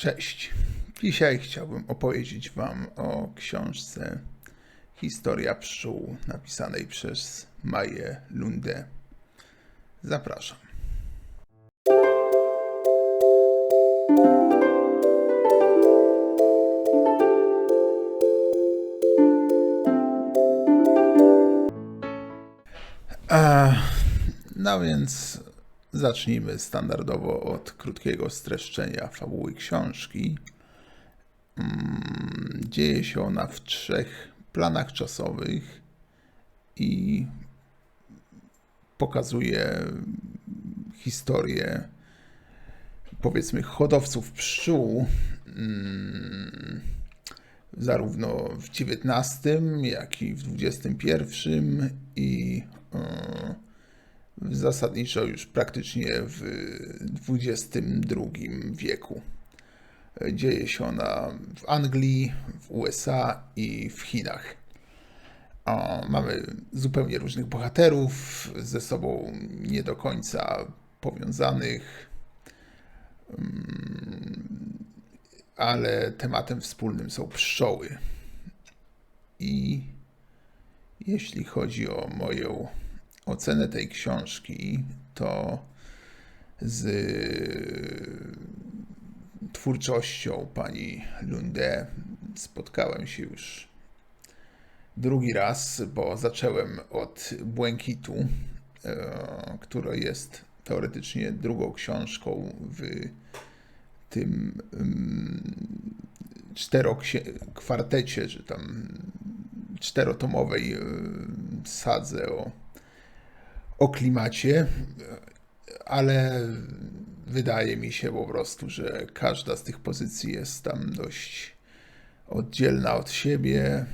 Cześć. Dzisiaj chciałbym opowiedzieć Wam o książce Historia pszczół napisanej przez Maję Lundę. Zapraszam. No więc zacznijmy standardowo od krótkiego streszczenia fabuły książki. Dzieje się ona w 3 planach czasowych i pokazuje historię, powiedzmy, hodowców pszczół, zarówno w XIX, jak i w XXI i zasadniczo już praktycznie w XXI wieku. Dzieje się ona w Anglii, w USA i w Chinach. Mamy zupełnie różnych bohaterów, ze sobą nie do końca powiązanych, ale tematem wspólnym są pszczoły. I jeśli chodzi o moją ocenę tej książki, to z twórczością pani Lundę spotkałem się już drugi raz, bo zacząłem od Błękitu, która jest teoretycznie drugą książką w tym kwartecie, czy tam 4-tomowej sadze o klimacie, ale wydaje mi się po prostu, że każda z tych pozycji jest tam dość oddzielna od siebie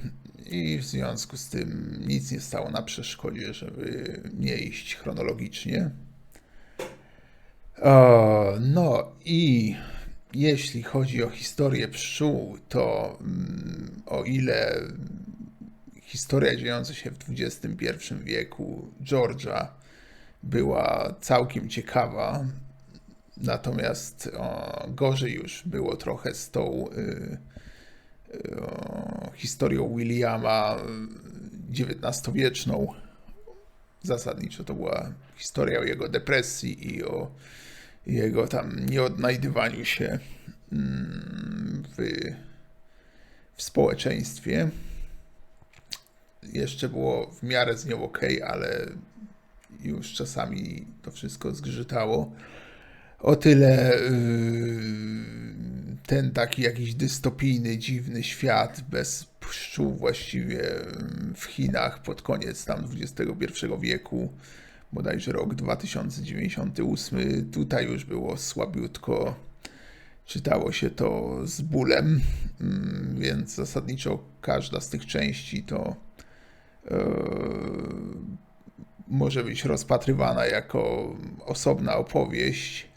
i w związku z tym nic nie stało na przeszkodzie, żeby nie iść chronologicznie. No i jeśli chodzi o historię pszczół, to o ile historia dziejąca się w XXI wieku Georgia była całkiem ciekawa, natomiast gorzej już było trochę z tą historią Williama XIX-wieczną. Zasadniczo to była historia o jego depresji i o jego tam nieodnajdywaniu się w społeczeństwie. Jeszcze było w miarę z nią ok, ale już czasami to wszystko zgrzytało. O tyle ten taki jakiś dystopijny, dziwny świat bez pszczół właściwie w Chinach pod koniec tam XXI wieku, bodajże rok 2098, tutaj już było słabiutko. Czytało się to z bólem, więc zasadniczo każda z tych części to może być rozpatrywana jako osobna opowieść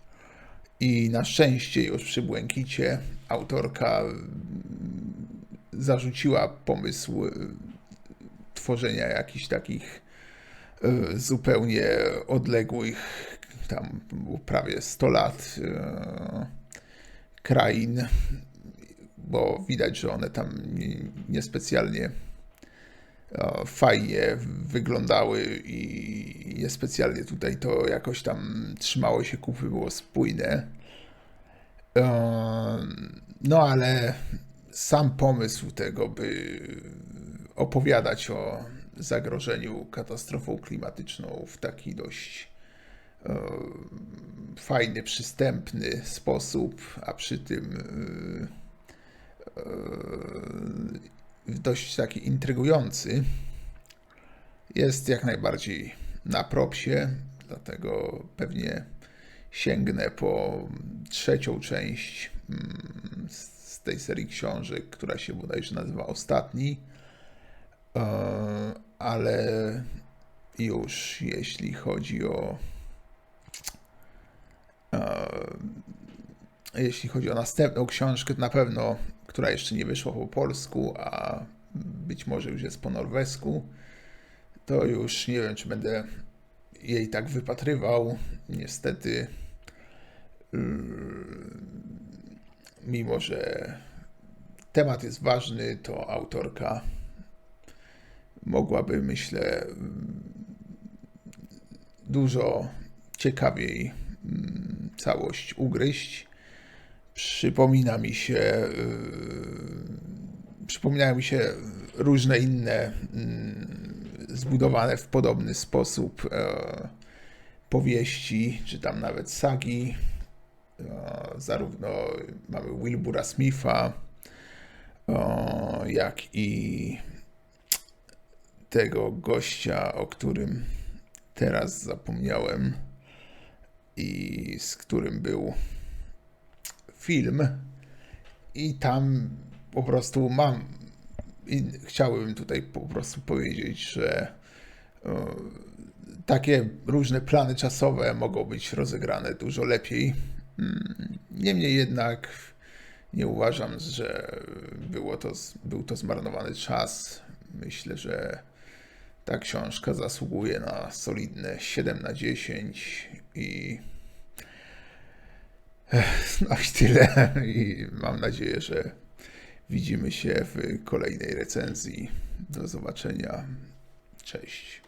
i na szczęście już przy Błękicie autorka zarzuciła pomysł tworzenia jakichś takich zupełnie odległych, tam prawie 100 lat krain, bo widać, że one tam niespecjalnie fajnie wyglądały i niespecjalnie tutaj to jakoś tam trzymało się kupy, było spójne. No ale sam pomysł tego, by opowiadać o zagrożeniu katastrofą klimatyczną w taki dość fajny, przystępny sposób, a przy tym dość taki intrygujący, jest jak najbardziej na propsie, dlatego pewnie sięgnę po 3. część z tej serii książek, która się bodajże nazywa Ostatni, ale już jeśli chodzi o następną książkę, to na pewno, która jeszcze nie wyszła po polsku, a być może już jest po norwesku, to już nie wiem, czy będę jej tak wypatrywał. Niestety mimo że temat jest ważny, to autorka mogłaby, myślę, dużo ciekawiej całość ugryźć. Przypominają mi się różne inne zbudowane w podobny sposób powieści, czy tam nawet sagi. Zarówno mamy Wilbura Smitha, jak i tego gościa, o którym teraz zapomniałem i z którym był film. I tam po prostu chciałbym tutaj po prostu powiedzieć, że takie różne plany czasowe mogą być rozegrane dużo lepiej. Niemniej jednak nie uważam, że był to zmarnowany czas. Myślę, że ta książka zasługuje na solidne 7/10 no i tyle. I mam nadzieję, że widzimy się w kolejnej recenzji. Do zobaczenia. Cześć.